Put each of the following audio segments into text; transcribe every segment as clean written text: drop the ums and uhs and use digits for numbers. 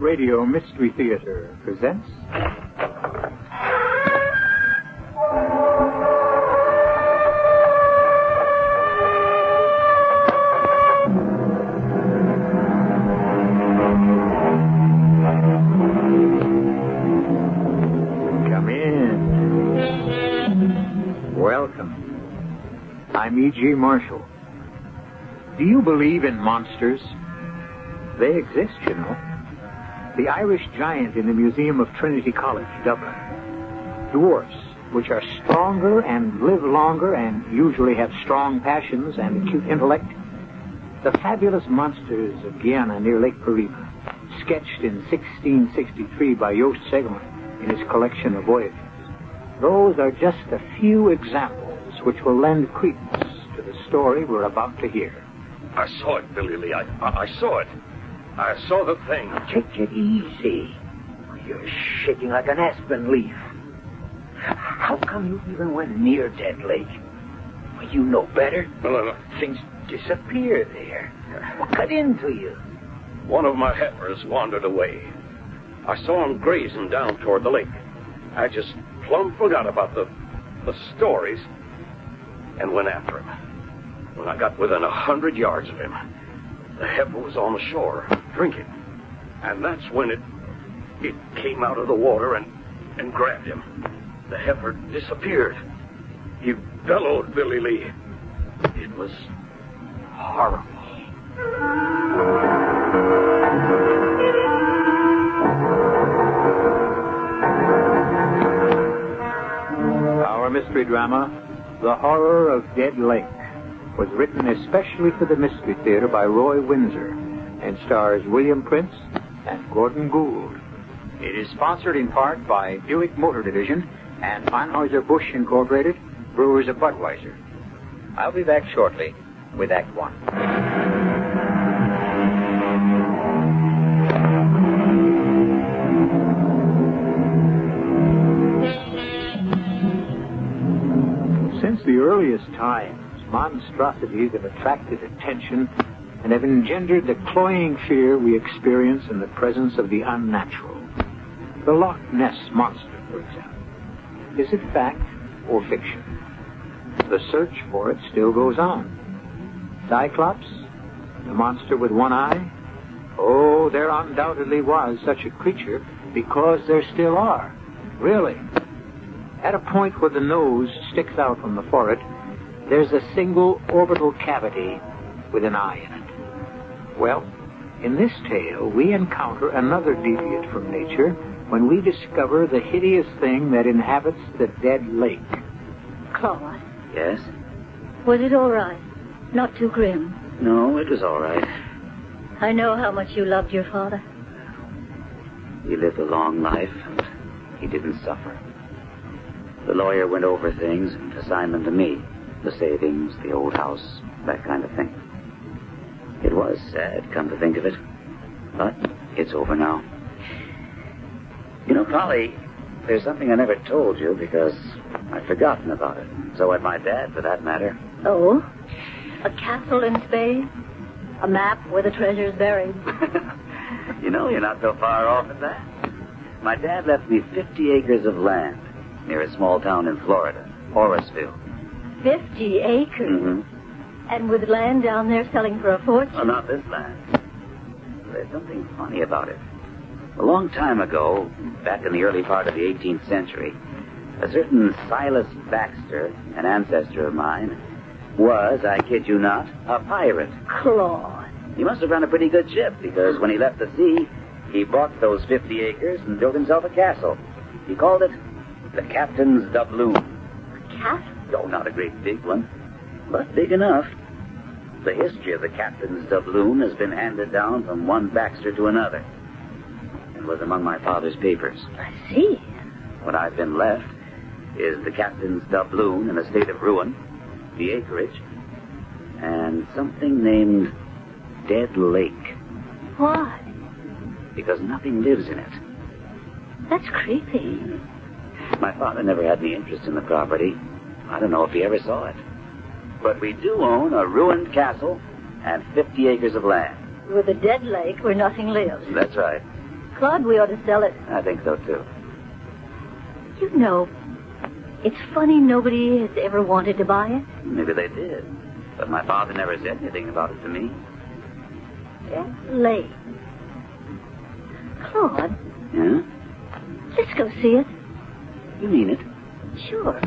Radio Mystery Theater presents... Come in. Welcome. I'm E.G. Marshall. Do you believe in monsters? They exist, you know. The Irish giant in the Museum of Trinity College, Dublin. Dwarfs, which are stronger and live longer and usually have strong passions and acute intellect. The fabulous monsters of Guiana near Lake Parima, sketched in 1663 by Joost Segelman in his collection of voyages. Those are just a few examples which will lend credence to the story we're about to hear. I saw it, Billy Lee. I saw it. I saw the thing. Take it easy. You're shaking like an aspen leaf. How come you even went near Dead Lake? Well, you know better. No. Things disappear there. What cut into you? One of my heifers wandered away. I saw him grazing down toward the lake. I just plumb forgot about the stories and went after him. When I got within 100 yards of him, the heifer was on the shore, drinking. And that's when it came out of the water and grabbed him. The heifer disappeared. He bellowed, Billy Lee. It was horrible. Our mystery drama, The Horror of Dead Lake, was written especially for the Mystery Theater by Roy Windsor and stars William Prince and Gordon Gould. It is sponsored in part by Buick Motor Division and Anheuser-Busch Incorporated, Brewers of Budweiser. I'll be back shortly with Act One. Since the earliest times, monstrosities have attracted attention and have engendered the cloying fear we experience in the presence of the unnatural. The Loch Ness Monster, for example. Is it fact or fiction? The search for it still goes on. Cyclops? The monster with one eye? Oh, there undoubtedly was such a creature because there still are. Really. At a point where the nose sticks out from the forehead, there's a single orbital cavity with an eye in it. Well, in this tale, we encounter another deviate from nature when we discover the hideous thing that inhabits the Dead Lake. Claude, Yes? was it all right? Not too grim? No, it was all right. I know how much you loved your father. He lived a long life, and he didn't suffer. The lawyer went over things and assigned them to me. The savings, the old house, that kind of thing. It was sad, come to think of it. But it's over now. You know, Polly, there's something I never told you because I'd forgotten about it. So had my dad, for that matter. Oh? A castle in Spain? A map where the treasure's buried? You know, you're not so far off at that. My dad left me 50 acres of land near a small town in Florida, Horaceville. 50 acres? Mm-hmm. And with land down there selling for a fortune? Well, not this land. There's something funny about it. A long time ago, back in the early part of the 18th century, a certain Silas Baxter, an ancestor of mine, was, I kid you not, a pirate. Claude. He must have run a pretty good ship, because when he left the sea, he bought those 50 acres and built himself a castle. He called it the Captain's Doubloon. A castle? Oh, not a great big one, but big enough. The history of the Captain's Doubloon has been handed down from one Baxter to another. It was among my father's papers. I see. What I've been left is the Captain's Doubloon in a state of ruin, the acreage, and something named Dead Lake. Why? Because nothing lives in it. That's creepy. My father never had any interest in the property. I don't know if he ever saw it. But we do own a ruined castle and 50 acres of land. With a dead lake where nothing lives. That's right. Claude, we ought to sell it. I think so, too. You know, it's funny nobody has ever wanted to buy it. Maybe they did. But my father never said anything about it to me. It's late. Claude. Yeah? Let's go see it. You mean it? Sure.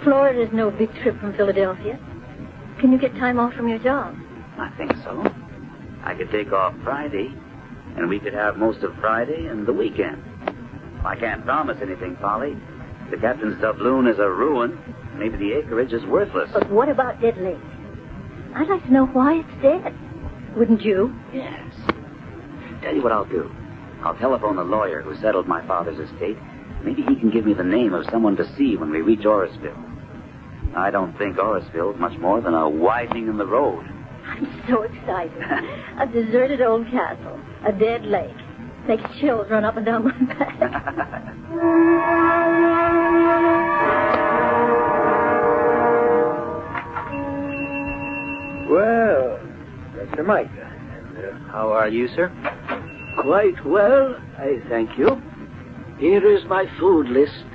Florida's no big trip from Philadelphia. Can you get time off from your job? I think so. I could take off Friday, and we could have most of Friday and the weekend. I can't promise anything, Polly. The captain's doubloon is a ruin. Maybe the acreage is worthless. But what about Dead Lake? I'd like to know why it's dead. Wouldn't you? Yes. Tell you what I'll do. I'll telephone the lawyer who settled my father's estate. Maybe he can give me the name of someone to see when we reach Orisville. I don't think Orisville's much more than a widening in the road. I'm so excited. A deserted old castle. A dead lake. Makes chills run up and down my back. Well, Mr. Micah, and how are you, sir? Quite well, I thank you. Here is my food list.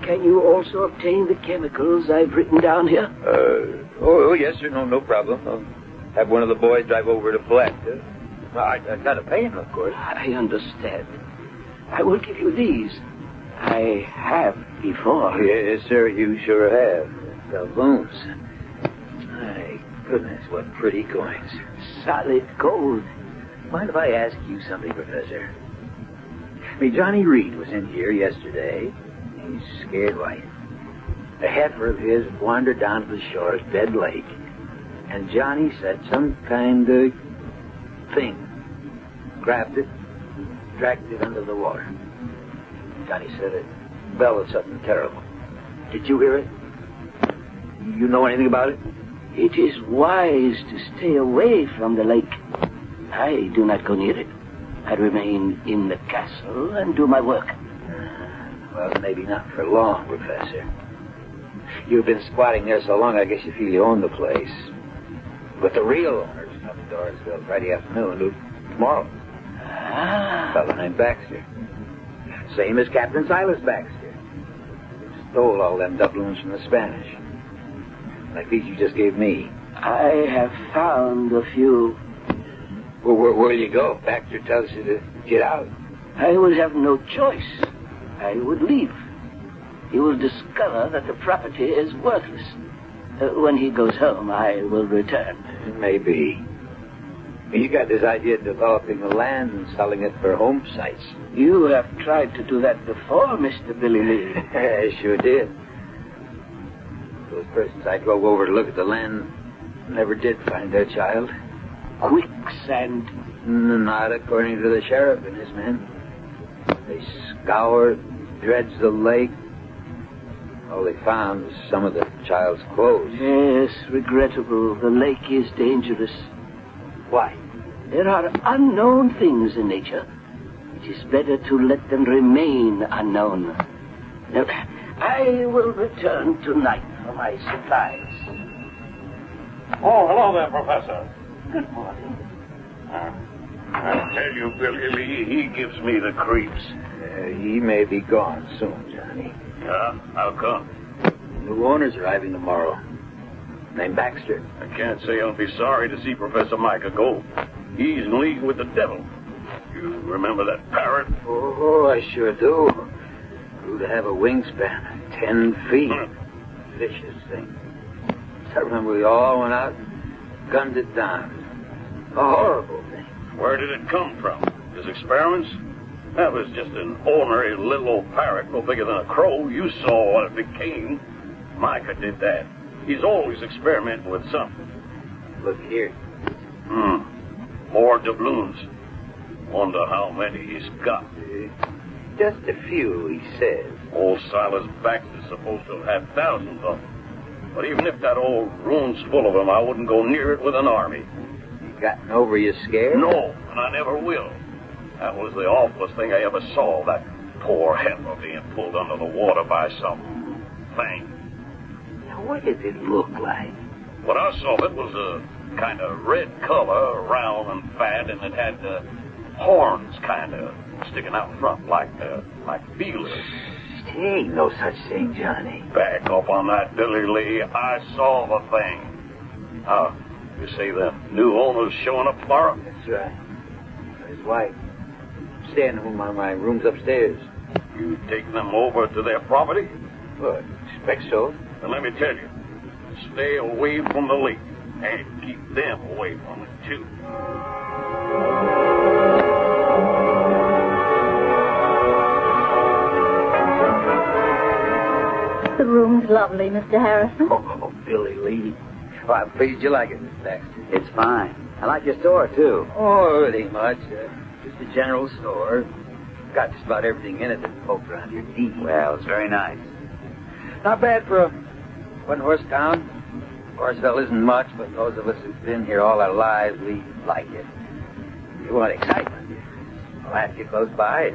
Can you also obtain the chemicals I've written down here? Oh, yes, sir. No problem. I'll have one of the boys drive over to collect. I gotta pay him, of course. I understand. I will give you these. I have before. Yes, sir, you sure have. Doubloons. My goodness, what pretty coins. Solid gold. Mind if I ask you something, Professor? Johnny Reed was in here yesterday. He's scared white. A heifer of his wandered down to the shore of Dead Lake, and Johnny said some kind of thing. Grabbed it, dragged it under the water. Johnny said it bellowed something terrible. Did you hear it? You know anything about it? It is wise to stay away from the lake. I do not go near it. I remain in the castle and do my work. Well, maybe not for long, Professor. You've been squatting there so long, I guess you feel you own the place. But the real owner's coming to Dorisville Friday afternoon, tomorrow. A fellow named Baxter. Same as Captain Silas Baxter. Stole all them doubloons from the Spanish. Like these you just gave me. I have found a few. Well, where'll you go? Baxter tells you to get out. I will have no choice. I would leave. He will discover that the property is worthless. When he goes home, I will return. Maybe. You got this idea of developing the land and selling it for home sites. You have tried to do that before, Mr. Billy Lee. I sure did. Those persons I drove over to look at the land never did find their child. Quicksand. Not according to the sheriff and his men. They scoured, dredged the lake. All they found was some of the child's clothes. Yes, regrettable. The lake is dangerous. Why? There are unknown things in nature. It is better to let them remain unknown. Now, I will return tonight for my supplies. Oh, hello there, Professor. Good morning. I tell you, Billy Lee, he gives me the creeps. He may be gone soon, Johnny. Yeah? How come? New owner's arriving tomorrow. Named Baxter. I can't say I'll be sorry to see Professor Micah go. He's in league with the devil. You remember that parrot? Oh, I sure do. Grew to have a wingspan of 10 feet. Vicious thing. I remember we all went out and gunned it down. A horrible thing. Where did it come from? His experiments? That was just an ornery little old parrot, no bigger than a crow. You saw what it became. Micah did that. He's always experimenting with something. Look here. More doubloons. Wonder how many he's got. Just a few, he says. Old Silas Baxter's supposed to have had thousands of them. But even if that old room's full of them, I wouldn't go near it with an army. You gotten over your scare? No, and I never will. That was the awfulest thing I ever saw, that poor heifer being pulled under the water by some thing. Now, what did it look like? What I saw of it was a kind of red color, round and fat, and it had horns kind of sticking out front like feelers. There ain't no such thing, Johnny. Back up on that, Billy Lee. I saw the thing. You say the new owner's showing up tomorrow? That's right. His wife. Staying home. My room's upstairs. You taking them over to their property? Well, expect so. Then let me tell you, stay away from the lake and keep them away from it, too. The room's lovely, Mr. Harrison. Oh, Billy Lee. Oh, I'm pleased you like it, Miss Baxter. It's fine. I like your store, too. Oh, it ain't much. Just a general store. Got just about everything in it that folks around here need. Well, it's very nice. Not bad for a one-horse town. Horseville isn't much, but those of us who've been here all our lives, we like it. You want excitement. Alaska close by.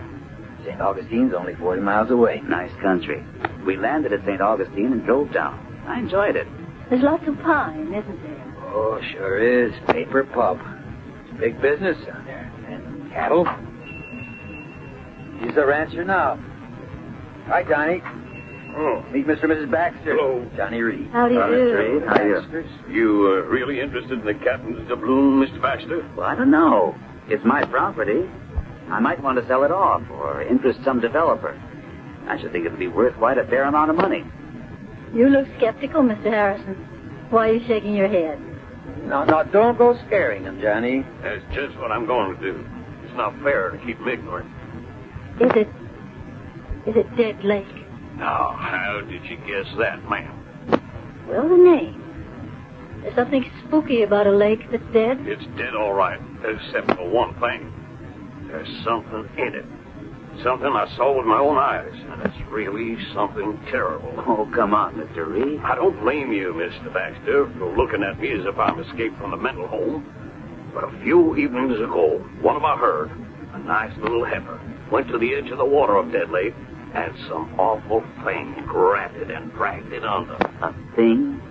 St. Augustine's only 40 miles away. Nice country. We landed at St. Augustine and drove down. I enjoyed it. There's lots of pine, isn't there? Oh, sure is. Paper pulp. It's big business down there. And cattle. He's a rancher now. Hi, Johnny. Oh. Meet Mr. and Mrs. Baxter. Hello. Johnny Reed. How do you do? Reed. How are you? You really interested in the captain's doubloon, Mr. Baxter? Well, I don't know. It's my property. I might want to sell it off or interest some developer. I should think it would be worth quite a fair amount of money. You look skeptical, Mr. Harrison. Why are you shaking your head? No, don't go scaring him, Johnny. That's just what I'm going to do. It's not fair to keep him ignorant. Is it Dead Lake? Now, how did you guess that, ma'am? Well, the name. There's something spooky about a lake that's dead. It's dead all right, except for one thing. There's something in it. Something I saw with my own eyes, and it's really something terrible. Oh, come on, Mr. Reed. I don't blame you, Mr. Baxter, for looking at me as if I'm escaped from the mental home. But a few evenings ago, one of our herd, a nice little heifer, went to the edge of the water of Dead Lake, and some awful thing grabbed it and dragged it under. A thing?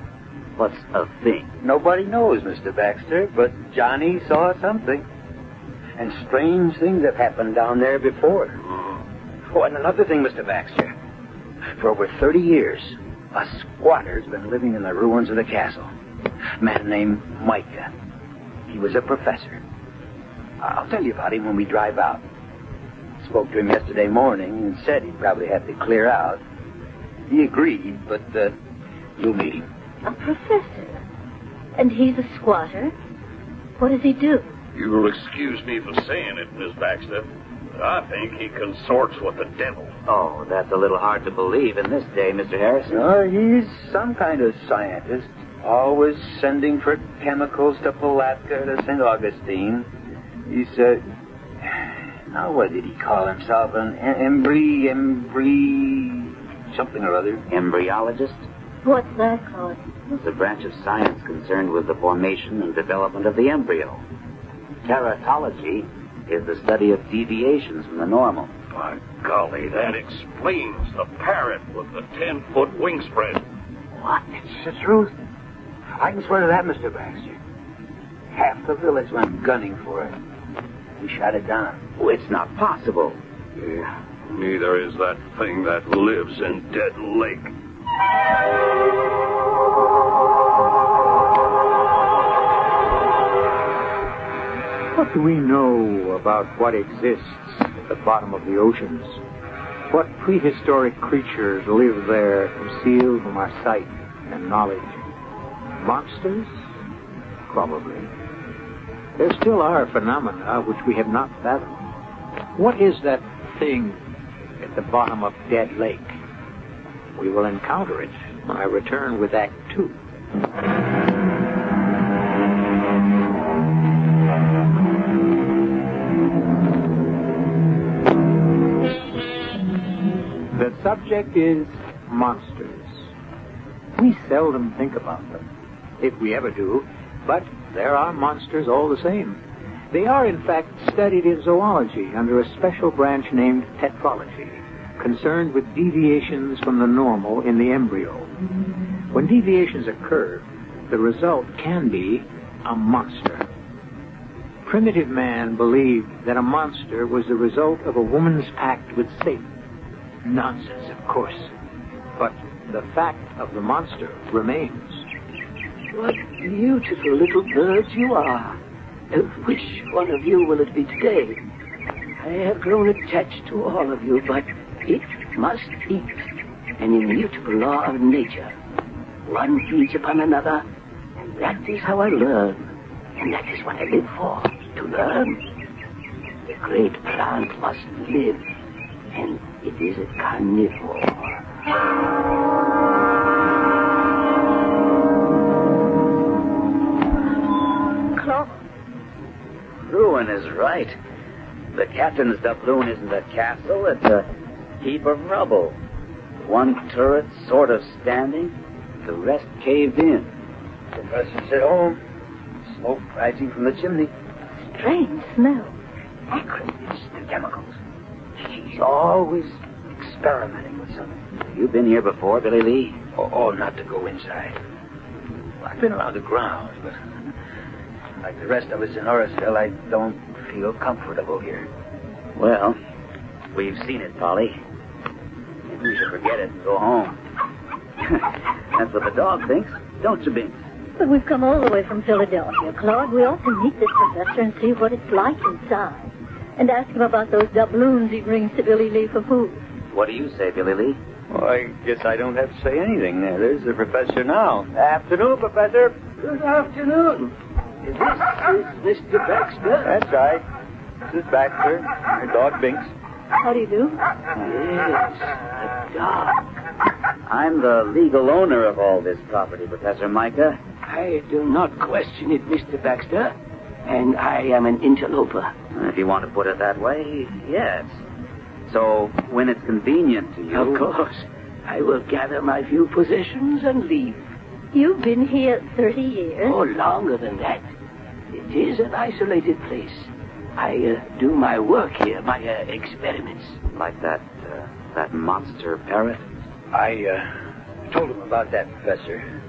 What's a thing? Nobody knows, Mr. Baxter, but Johnny saw something. And strange things have happened down there before. Oh, and another thing, Mr. Baxter. For over 30 years, a squatter's been living in the ruins of the castle. A man named Micah. He was a professor. I'll tell you about him when we drive out. Spoke to him yesterday morning and said he'd probably have to clear out. He agreed, but you'll meet him. A professor? And he's a squatter? What does he do? You'll excuse me for saying it, Miss Baxter, but I think he consorts with the devil. Oh, that's a little hard to believe in this day, Mr. Harrison. He's some kind of scientist. Always sending for chemicals to Palatka, to St. Augustine. He's, now what did he call himself? An something or other. Embryologist? What's that called? It's a branch of science concerned with the formation and development of the embryo. Teratology is the study of deviations from the normal. By golly, that explains the parrot with the 10-foot wingspread. What? It's the truth. I can swear to that, Mr. Baxter. Half the village went gunning for it. We shot it down. Oh, it's not possible. Yeah, neither is that thing that lives in Dead Lake. What do we know about what exists at the bottom of the oceans? What prehistoric creatures live there concealed from our sight and knowledge? Monsters? Probably. There still are phenomena which we have not fathomed. What is that thing at the bottom of Dead Lake? We will encounter it when I return with Act 2. The subject is monsters. We seldom think about them, if we ever do, but there are monsters all the same. They are, in fact, studied in zoology under a special branch named tetralogy, concerned with deviations from the normal in the embryo. When deviations occur, the result can be a monster. Primitive man believed that a monster was the result of a woman's pact with Satan. Nonsense, of course. But the fact of the monster remains. What beautiful little birds you are. Which one of you will it be today? I have grown attached to all of you, but it must eat. An immutable law of nature. One feeds upon another, and that is how I learn. And that is what I live for, to learn. The great plant must live, and it is a carnivore. Claude. Ruin is right. The captain's doubloon isn't a castle, it's a heap of rubble. One turret sort of standing, the rest caved in. The Professor's at home. Smoke rising from the chimney. Strange smell. Acrid. It's the chemicals. She's always experimenting with something. Have you been here before, Billy Lee? Oh, not to go inside. I've been around the grounds, but like the rest of us in Orisville, I don't feel comfortable here. Well, we've seen it, Polly. Maybe we should forget it and go home. That's what the dog thinks, don't you, Binks? But we've come all the way from Philadelphia, Claude. We ought to meet this professor and see what it's like inside. And ask him about those doubloons he brings to Billy Lee for food. What do you say, Billy Lee? Well, I guess I don't have to say anything. There's the professor now. Afternoon, Professor. Good afternoon. This is Mr. Baxter. That's right. This is Baxter. Your dog, Binks. How do you do? Yes, the dog. I'm the legal owner of all this property, Professor Micah. I do not question it, Mr. Baxter. And I am an interloper. If you want to put it that way, yes. So, when it's convenient to you... Of course. I will gather my few possessions and leave. You've been here 30 years. Oh, longer than that. It is an isolated place. I do my work here, my experiments. Like that monster parrot? I told him about that, Professor.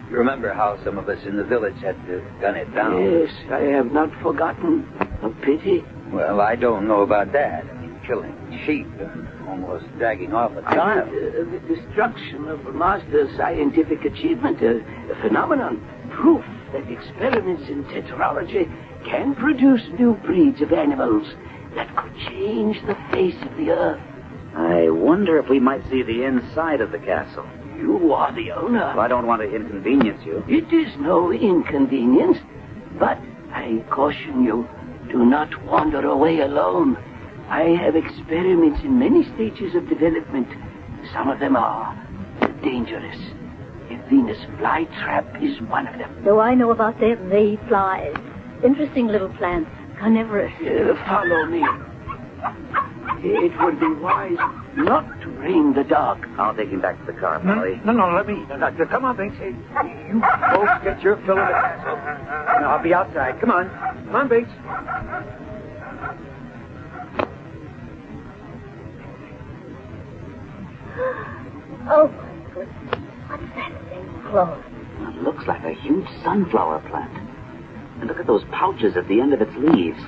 You remember how some of us in the village had to gun it down? Yes, I have not forgotten. A pity. Well, I don't know about that. I mean, killing sheep and almost dragging off a child. The destruction of a master's scientific achievement, a phenomenon, proof that experiments in tetralogy can produce new breeds of animals that could change the face of the earth. I wonder if we might see the inside of the castle. You are the owner. Well, I don't want to inconvenience you. It is no inconvenience, but I caution you, do not wander away alone. I have experiments in many stages of development. Some of them are dangerous. A Venus flytrap is one of them. Though I know about them, they eat flies. Interesting little plants, carnivorous. Follow me. It would be wise not to bring the dog. I'll take him back to the car, Polly. No, let me. No, come on, Binks. Hey, you folks get your fill of the castle. No, I'll be outside. Come on. Come on, Binks. Oh, my goodness. What's that thing, Claude? It looks like a huge sunflower plant. And look at those pouches at the end of its leaves.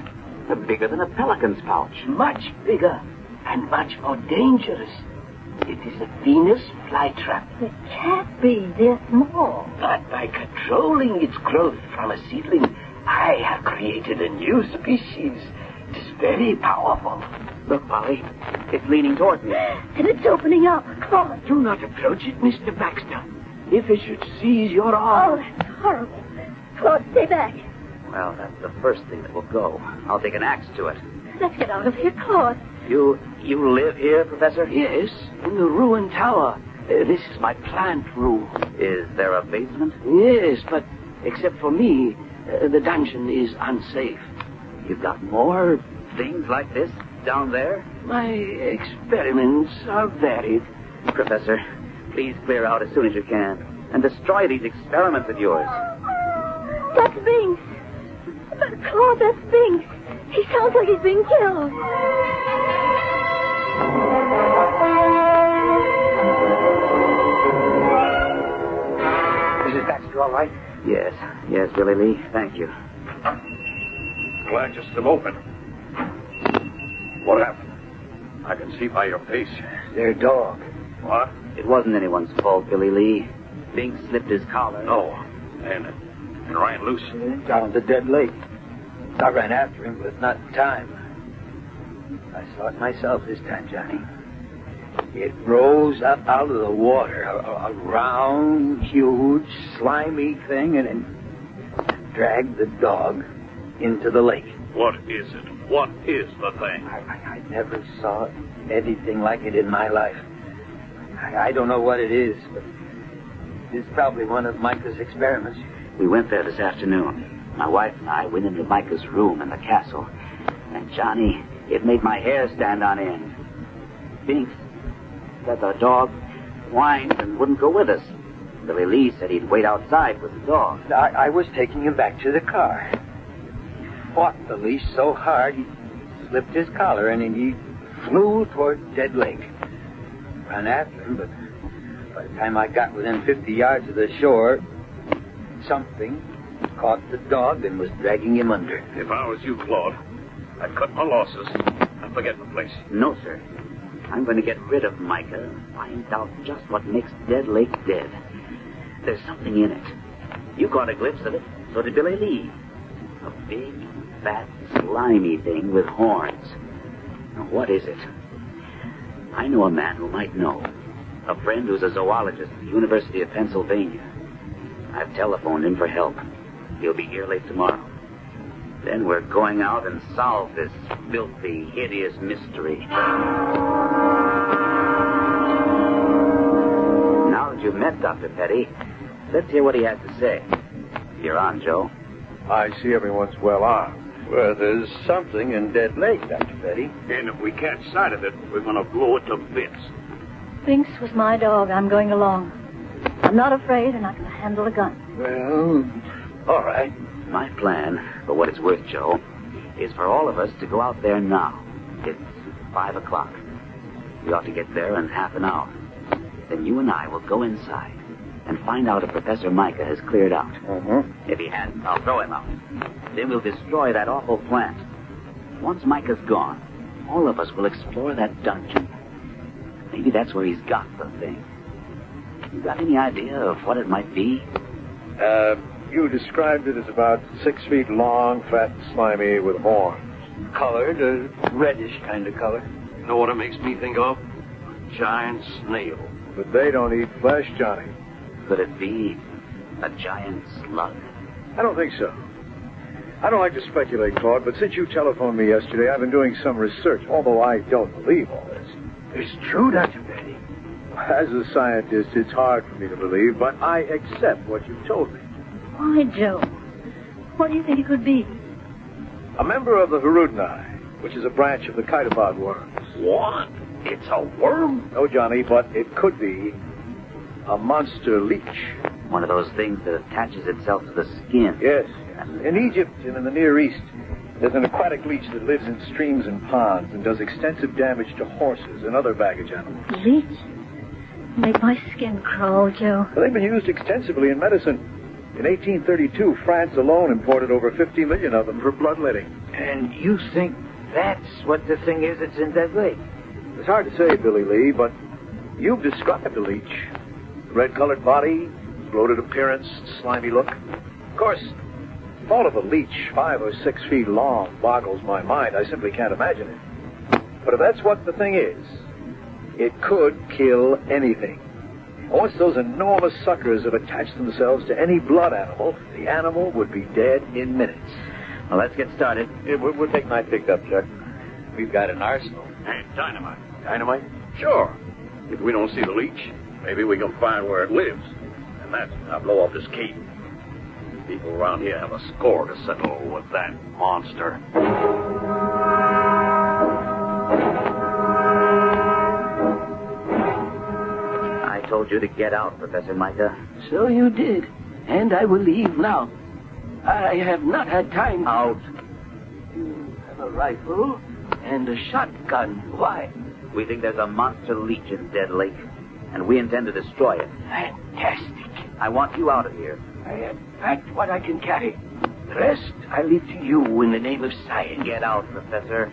They're bigger than a pelican's pouch. Much bigger and much more dangerous. It is a Venus flytrap. It can't be. They're small. But by controlling its growth from a seedling, I have created a new species. It is very powerful. Look, Polly. It's leaning toward me. And it's opening up. Claude. Do not approach it, Mr. Baxter. If it should seize your Oh, arm... that's horrible. Claude, stay back. Well, that's the first thing that will go. I'll take an axe to it. Let's get out of here, Claude. You live here, Professor? Yes, in the ruined tower. This is my plant room. Is there a basement? Yes, but except for me, the dungeon is unsafe. You've got more things like this down there? My experiments are varied. Professor, please clear out as soon as you can and destroy these experiments of yours. That's Binks. But Claude, that's Binks. He sounds like he's being killed. Mrs. Baxter, all right? Yes, Billy Lee, thank you. glad you're still open. What happened? I can see by your face. Their dog. What? It wasn't anyone's fault, Billy Lee. Bink slipped his collar. No. And ran loose. Down the dead lake. I ran after him, but not in time. I saw it myself this time, Johnny. It rose up out of the water, a round, huge, slimy thing, and it dragged the dog into the lake. What is it? What is the thing? I never saw anything like it in my life. I don't know what it is, but it's probably one of Micah's experiments. We went there this afternoon. My wife and I went into Micah's room in the castle. And, Johnny, it made my hair stand on end. Bink said the dog whined and wouldn't go with us. Billy Lee said he'd wait outside with the dog. I was taking him back to the car. He fought the leash so hard, he slipped his collar and he flew toward Dead Lake. Ran after him, but by the time I got within 50 yards of the shore, something caught the dog and was dragging him under. If I was you, Claude, I'd cut my losses and forget the place. No, sir. I'm going to get rid of Micah and find out just what makes Dead Lake dead. There's something in it. You caught a glimpse of it. So did Billy Lee. A big, fat, slimy thing with horns. Now, what is it? I know a man who might know. A friend who's a zoologist at the University of Pennsylvania. I've telephoned him for help. He'll be here late tomorrow. Then we're going out and solve this filthy, hideous mystery. Now that you've met Dr. Petty, let's hear what he has to say. You're on, Joe. I see everyone's well armed. Well, there's something in Dead Lake, Dr. Petty. And if we catch sight of it, we're going to blow it to bits. Binks was my dog. I'm going along. I'm not afraid, and I can handle a gun. Well, all right. My plan, for what it's worth, Joe, is for all of us to go out there now. It's 5 o'clock. We ought to get there in half an hour. Then you and I will go inside and find out if Professor Micah has cleared out. Mm-hmm. If he hasn't, I'll throw him out. Then we'll destroy that awful plant. Once Micah's gone, all of us will explore that dungeon. Maybe that's where he's got the thing. You got any idea of what it might be? You described it as about 6 feet long, fat and slimy with horns. Colored, a reddish kind of color. You know what it makes me think of? A giant snail. But they don't eat flesh, Johnny. Could it be a giant slug? I don't think so. I don't like to speculate, Claude, but since you telephoned me yesterday, I've been doing some research, although I don't believe all this. It's true, Dr. Petty. As a scientist, it's hard for me to believe, but I accept what you've told me. Why, Joe? What do you think it could be? A member of the Hirudinai, which is a branch of the Chaetopod worms. What? It's a worm? No, Johnny, but it could be a monster leech. One of those things that attaches itself to the skin. Yes. In Egypt and in the Near East, there's an aquatic leech that lives in streams and ponds and does extensive damage to horses and other baggage animals. Leech? Make my skin crawl, Joe. Well, they've been used extensively in medicine. In 1832, France alone imported over 50 million of them for bloodletting. And you think that's what the thing is that's in Dead Lake? It's hard to say, Billy Lee, but you've described the leech. Red-colored body, bloated appearance, slimy look. Of course, the thought of a leech 5 or 6 feet long boggles my mind. I simply can't imagine it. But if that's what the thing is, it could kill anything. Once those enormous suckers have attached themselves to any blood animal, the animal would be dead in minutes. Well, let's get started. Yeah, we'll take my pickup, Chuck. We've got an arsenal. Hey, dynamite. Dynamite? Sure. If we don't see the leech, maybe we can find where it lives. And that's when I blow off this cape. People around here have a score to settle with that monster. I told you to get out, Professor Micah. So you did. And I will leave now. I have not had time. Out. You have a rifle and a shotgun. Why? We think there's a monster leech in Dead Lake, and we intend to destroy it. Fantastic. I want you out of here. I have packed what I can carry. The rest I leave to you in the name of science. Get out, Professor.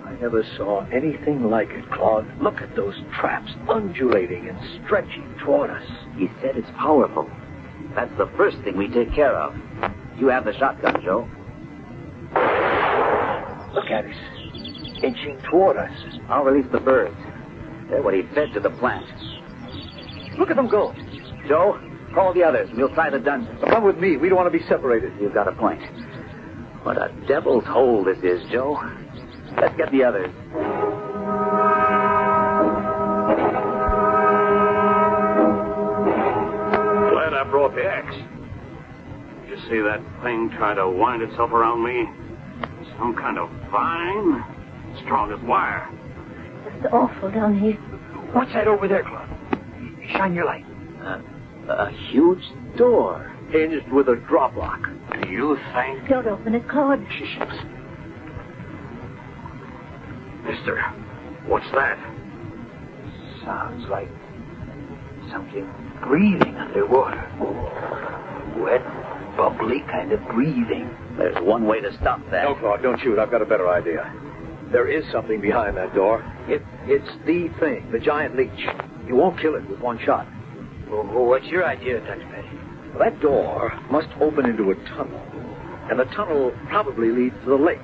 I never saw anything like it, Claude. Look at those traps undulating and stretching toward us. He said it's powerful. That's the first thing we take care of. You have the shotgun, Joe. Look at it. Inching toward us. I'll release the birds. They're what he fed to the plant. Look at them go. Joe, call the others. We'll try the dungeon. Come with me. We don't want to be separated. You've got a point. What a devil's hole this is, Joe. Let's get the others. Glad I brought the axe. You see that thing trying to wind itself around me? Some kind of vine? Strong as wire. It's awful down here. What's that over there, Claude? Shine your light. A huge door. Hinged with a drop lock. Do you think... Don't open it, Claude. Mister, what's that? Sounds like something breathing underwater. Wet, bubbly kind of breathing. There's one way to stop that. No, Claude, don't shoot. I've got a better idea. There is something behind that door. It's the thing, the giant leech. You won't kill it with one shot. Well, what's your idea, Dr. Petty? That door must open into a tunnel, and the tunnel probably leads to the lake.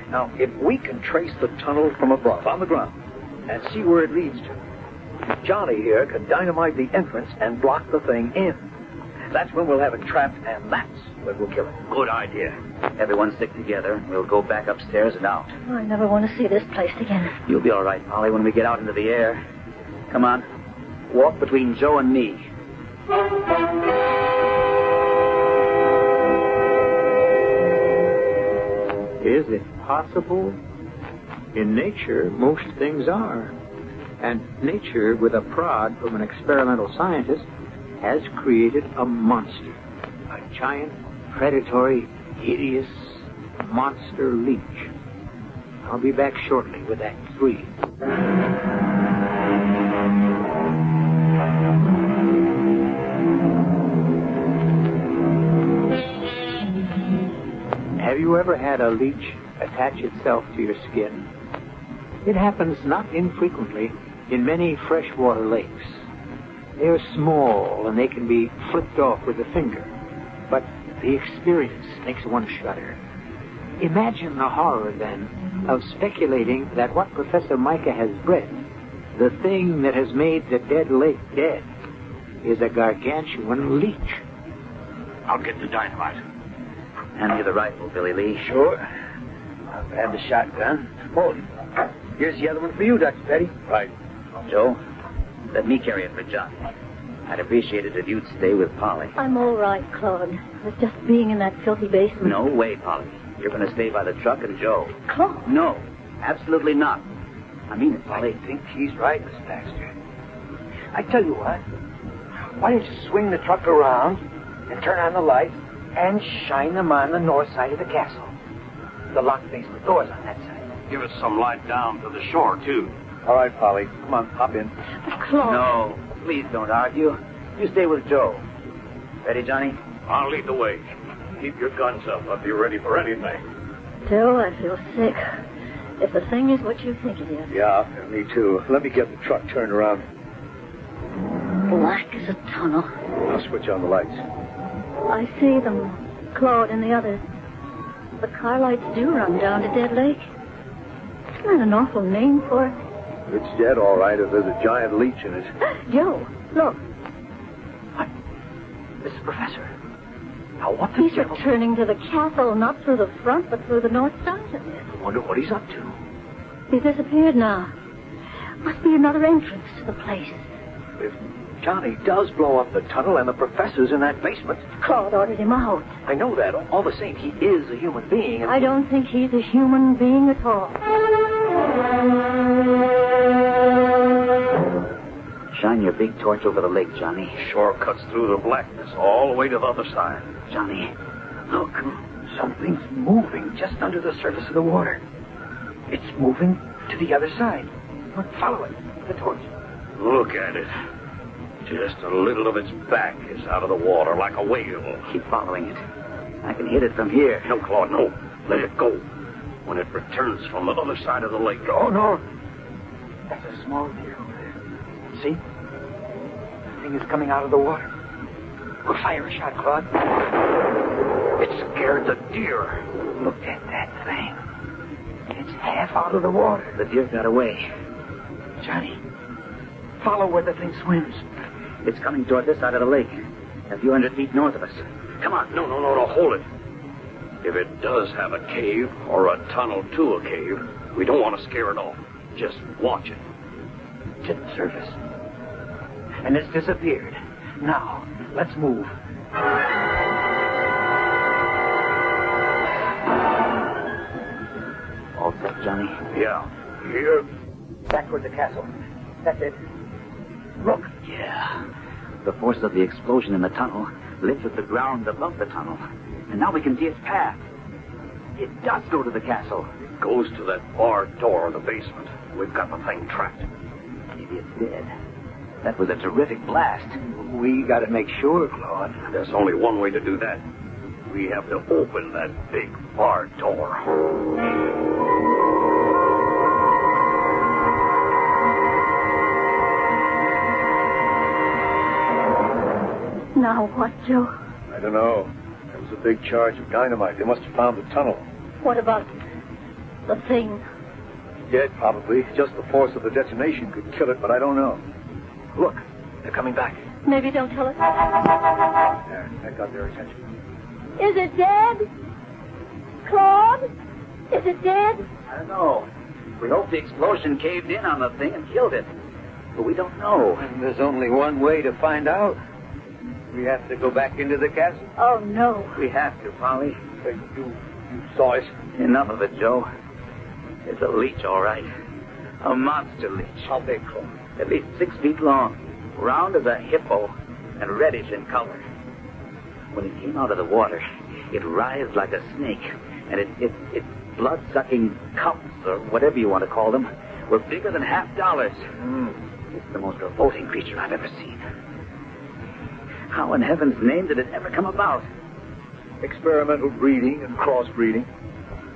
Now, if we can trace the tunnel from above, on the ground, and see where it leads to, Johnny here can dynamite the entrance and block the thing in. That's when we'll have it trapped, and that's when we'll kill it. Good idea. Everyone stick together. We'll go back upstairs and out. I never want to see this place again. You'll be all right, Polly, when we get out into the air. Come on. Walk between Joe and me. Is it possible? In nature, most things are. And nature, with a prod from an experimental scientist, has created a monster. A giant, predatory, hideous monster leech. I'll be back shortly with Act 3. Have you ever had a leech attach itself to your skin? It happens not infrequently in many freshwater lakes. They're small and they can be flipped off with a finger, but the experience makes one shudder. Imagine the horror, then, of speculating that what Professor Micah has bred, the thing that has made the dead lake dead, is a gargantuan leech. I'll get the dynamite. Hand me the rifle, Billy Lee. Sure. I'll grab the shotgun. Oh, here's the other one for you, Dr. Petty. Right. Joe, let me carry it for Johnny. I'd appreciate it if you'd stay with Polly. I'm all right, Claude. With just being in that filthy basement. No way, Polly. You're going to stay by the truck and Joe. Claude. No, absolutely not. I mean it, Polly. I think he's right, Miss Baxter. I tell you what. Why don't you swing the truck around and turn on the lights and shine them on the north side of the castle? The locked basement door's on that side. Give us some light down to the shore, too. All right, Polly. Come on, hop in. Claude. No, please don't argue. You stay with Joe. Ready, Johnny? I'll lead the way. Keep your guns up. I'll be ready for anything. Joe, I feel sick. If the thing is what you think it is. Yeah, me too. Let me get the truck turned around. Black as a tunnel. I'll switch on the lights. I see them, Claude and the others. The car lights do run down to Dead Lake. Isn't that an awful name for it? It's dead, all right, if there's a giant leech in it. Joe, look. Mr. Professor. Now, what the He's devil... returning to the castle, not through the front, but through the north side of it. I wonder what he's up to. He's disappeared now. Must be another entrance to the place. If Johnny does blow up the tunnel and the professor's in that basement... Claude ordered him out. I know that. All the same, he is a human being. And... I don't think he's a human being at all. Shine your big torch over the lake, Johnny. Shore cuts through the blackness all the way to the other side. Johnny, look. Something's moving just under the surface of the water. It's moving to the other side. Look, follow it with the torch. Look at it. Just a little of its back is out of the water like a whale. Keep following it. I can hit it from here. No, Claude, no. Let it go. When it returns from the other side of the lake. Oh, no. That's a small deer over there. See? The thing is coming out of the water. We'll fire a shot, Claude. It scared the deer. Look at that thing. It's half out of the water. The deer got away. Johnny, follow where the thing swims. It's coming toward this side of the lake, a few hundred feet north of us. Come on. No, hold it. If it does have a cave or a tunnel to a cave, we don't want to scare it off. Just watch it. It's at the surface. And it's disappeared. Now, let's move. All set, Johnny? Yeah. Here. Back toward the castle. That's it. Look. Yeah. The force of the explosion in the tunnel lifted the ground above the tunnel. And now we can see its path. It does go to the castle. It goes to that barred door in the basement. We've got the thing trapped. Maybe it's dead. That was a terrific blast. We gotta make sure, Claude. There's only one way to do that. We have to open that big barred door. Now what, Joe? I don't know. There was a big charge of dynamite. They must have found the tunnel. What about the thing? Dead, probably. Just the force of the detonation could kill it, but I don't know. Look, they're coming back. Maybe don't tell us. There, that got their attention. Is it dead? Claude? Is it dead? I don't know. We hope the explosion caved in on the thing and killed it. But we don't know. And there's only one way to find out. We have to go back into the castle. Oh, no. We have to, Polly. You saw it? Enough of it, Joe. It's a leech, all right. A monster leech. How big, Claude? At least 6 feet long, round as a hippo, and reddish in color. When it came out of the water, it writhed like a snake, and its blood-sucking cups, or whatever you want to call them, were bigger than $half. It's the most revolting creature I've ever seen. How in heaven's name did it ever come about? Experimental breeding and crossbreeding.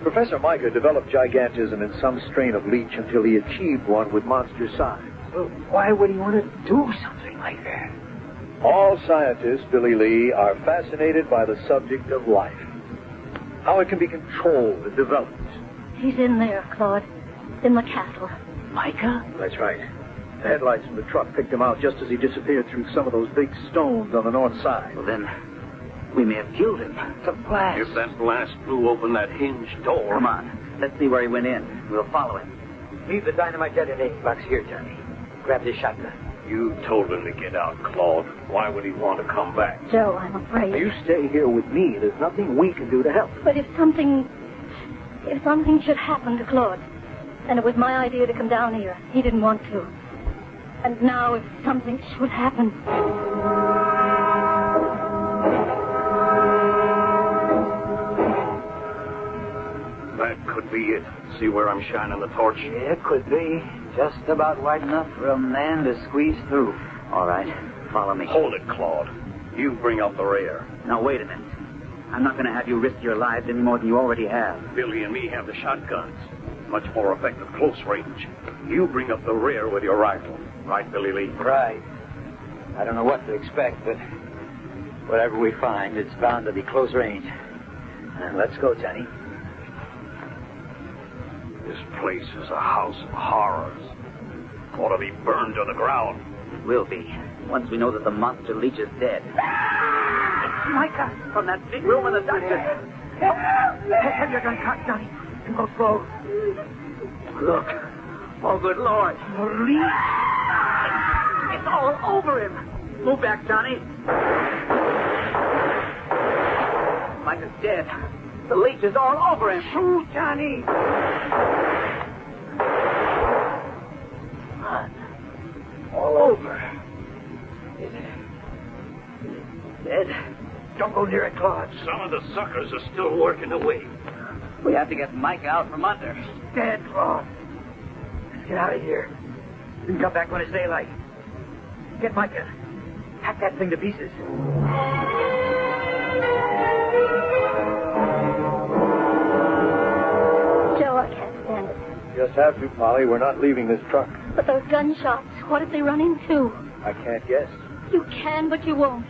Professor Micah developed gigantism in some strain of leech until he achieved one with monster size. Well, why would he want to do something like that? All scientists, Billy Lee, are fascinated by the subject of life. How it can be controlled and developed. He's in there, Claude. In the castle. Micah? That's right. The headlights from the truck picked him out just as he disappeared through some of those big stones on the north side. Well, then, we may have killed him. It's a blast. If that blast blew open that hinged door... Come on. Let's see where he went in. We'll follow him. Leave the dynamite detonating box here, Johnny. Grab this shotgun. You told him to get out, Claude. Why would he want to come back? Joe, I'm afraid. You stay here with me. There's nothing we can do to help. But if something should happen to Claude, and it was my idea to come down here, he didn't want to. And now if something should happen... That could be it. See where I'm shining the torch? Yeah, it could be. Just about wide enough for a man to squeeze through. All right, follow me. Hold it, Claude. You bring up the rear. Now, wait a minute. I'm not going to have you risk your lives any more than you already have. Billy and me have the shotguns. Much more effective close range. You bring up the rear with your rifle. Right, Billy Lee? Right. I don't know what to expect, but whatever we find, it's bound to be close range. Let's go, Johnny. This place is a house of horrors. Ought to be burned to the ground. It will be, once we know that the monster leech is dead. It's Micah from that big room in the doctor. Have your gun cocked, Johnny. And go slow. Look. Oh, good Lord. The leech. It's all over him. Move back, Johnny. Micah's dead. The leech is all over him. Shoot, Johnny. Blood. All over. Is it dead? Don't go near it, Claude. Some of the suckers are still working away. We have to get Micah out from under. Dead, Claude. Let's get out of here. You can come back when it's daylight. Get Micah. Hack that thing to pieces. Joe, I can't stand it. Just have to, Polly. We're not leaving this truck. But those gunshots, what if they run into? I can't guess. You can, but you won't.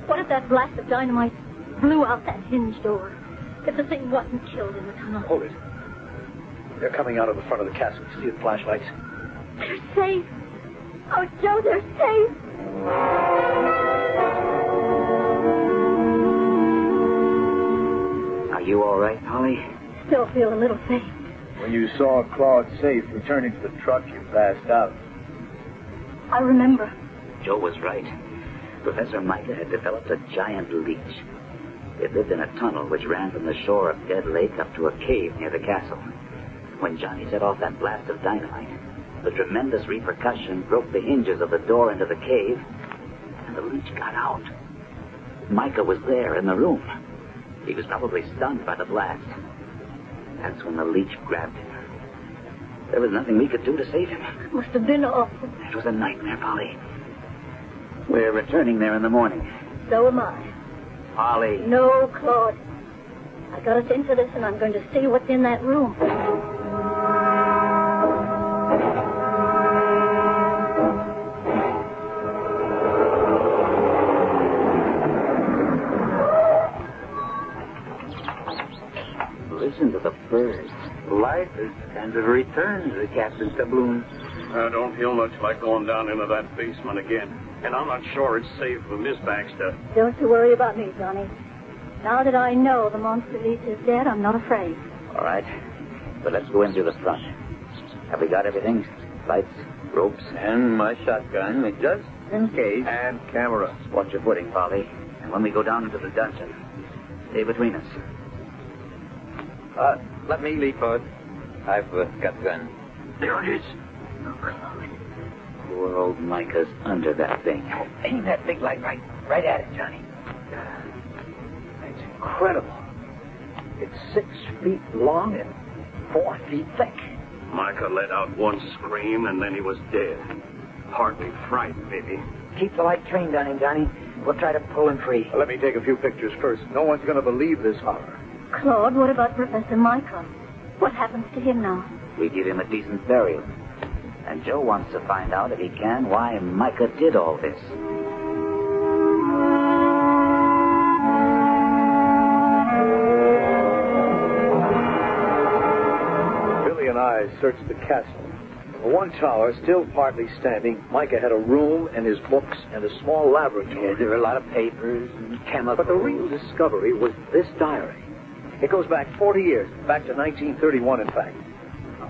What if that blast of dynamite blew out that hinge door? If the thing wasn't killed in the tunnel? Hold it. They're coming out of the front of the castle. See the flashlights? They're safe. Oh, Joe, they're safe. Are you all right, Polly? Still feel a little faint. When you saw Claude safe returning to the truck, you passed out. I remember. Joe was right. Professor Micah had developed a giant leech. It lived in a tunnel which ran from the shore of Dead Lake up to a cave near the castle. When Johnny set off that blast of dynamite, the tremendous repercussion broke the hinges of the door into the cave, and the leech got out. Micah was there in the room. He was probably stunned by the blast. That's when the leech grabbed him. There was nothing we could do to save him. It must have been awful. It was a nightmare, Polly. We're returning there in the morning. So am I. Polly. No, Claude. I got us into this, and I'm going to see what's in that room. Listen to the birds. Life has kind of returned to Captain Tabloon. I don't feel much like going down into that basement again. And I'm not sure it's safe for Miss Baxter. Don't you worry about me, Johnny. Now that I know the monster leech is dead, I'm not afraid. All right. But let's go in through the front. Have we got everything? Lights, ropes, And my shotgun, just in case. And camera. watch your footing, Polly. And when we go down into the dungeon, stay between us. Let me lead, Claude. I've got the gun. There it is. Poor old Micah's under that thing. Aim that big light right at it, Johnny. It's incredible. It's 6 feet long and 4 feet thick. Micah let out one scream, and then he was dead. Hardly frightened, maybe. Keep the light trained on him, Johnny. We'll try to pull him free. Let me take a few pictures first. No one's going to believe this horror. Claude, what about Professor Micah? What happens to him now? We give him a decent burial. And Joe wants to find out, if he can, why Micah did all this. Billy and I searched the castle. For one tower, still partly standing, Micah had a room and his books and a small laboratory. There were a lot of papers and chemicals. But the real discovery was this diary. It goes back 40 years, back to 1931, in fact.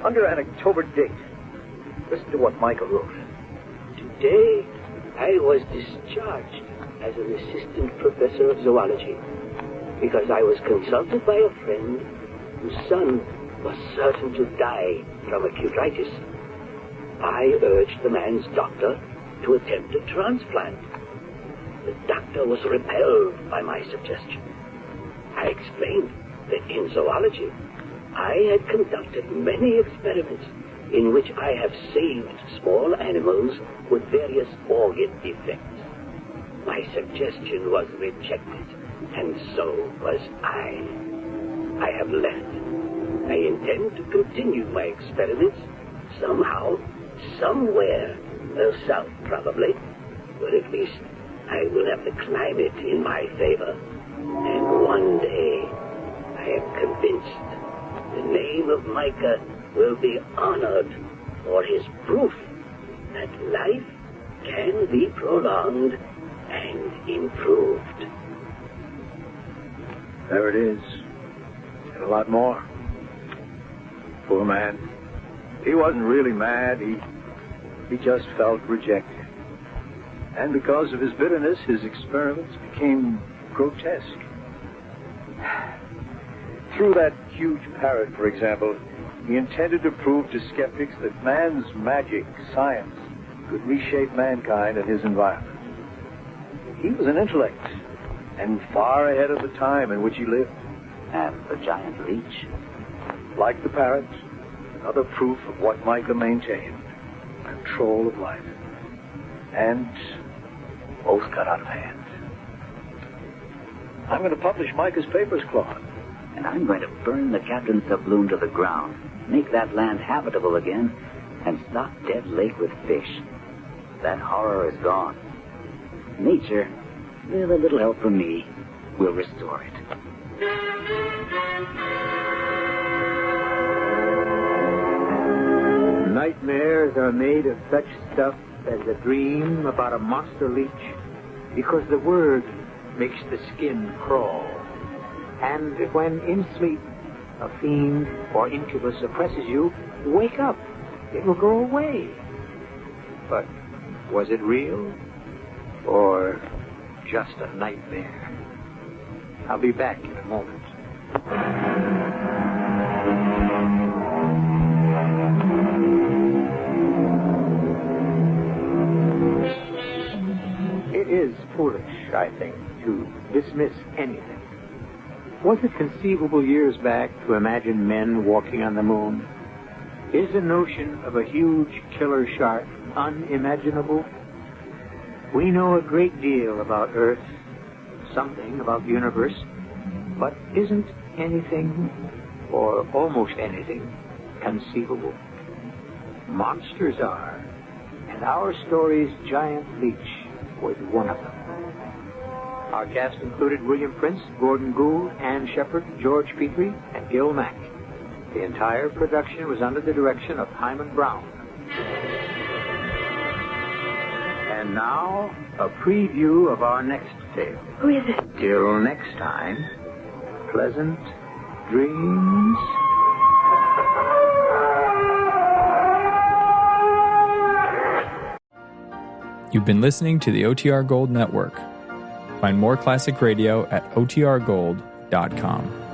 Under an October date. Listen to what Micah wrote. Today, I was discharged as an assistant professor of zoology because I was consulted by a friend whose son was certain to die from acutitis. I urged the man's doctor to attempt a transplant. The doctor was repelled by my suggestion. I explained that in zoology, I had conducted many experiments in which I have saved small animals with various organ defects. My suggestion was rejected, and so was I. I have left. I intend to continue my experiments somehow, somewhere, south probably, but at least I will have the climate in my favor. And one day, I am convinced the name of Micah will be honored for his proof that life can be prolonged and improved. There it is. And a lot more. Poor man. He wasn't really mad. He just felt rejected. And because of his bitterness, his experiments became grotesque. Through that huge parrot, for example, he intended to prove to skeptics that man's magic, science, could reshape mankind and his environment. He was an intellect, and far ahead of the time in which he lived. And the giant leech? Like the parrot, another proof of what Micah maintained, control of life. And both got out of hand. I'm going to publish Micah's papers, Claude. And I'm going to burn the captain's doubloon to the ground, make that land habitable again, and stock Dead Lake with fish. That horror is gone. Nature, with a little help from me, will restore it. Nightmares are made of such stuff as a dream about a monster leech, because the word makes the skin crawl. And when in sleep a fiend or incubus oppresses you, wake up. It will go away. But was it real or just a nightmare? I'll be back in a moment. It is foolish, I think, to dismiss anything. Was it conceivable years back to imagine men walking on the moon? Is the notion of a huge killer shark unimaginable? We know a great deal about Earth, something about the universe, but isn't anything, or almost anything, conceivable? Monsters are, and our story's giant leech was one of them. Our cast included William Prince, Gordon Gould, Ann Shepard, George Petrie, and Gil Mack. The entire production was under the direction of Hyman Brown. And now, a preview of our next tale. Who is it? Till next time, pleasant dreams. You've been listening to the OTR Gold Network. Find more classic radio at otrgold.com.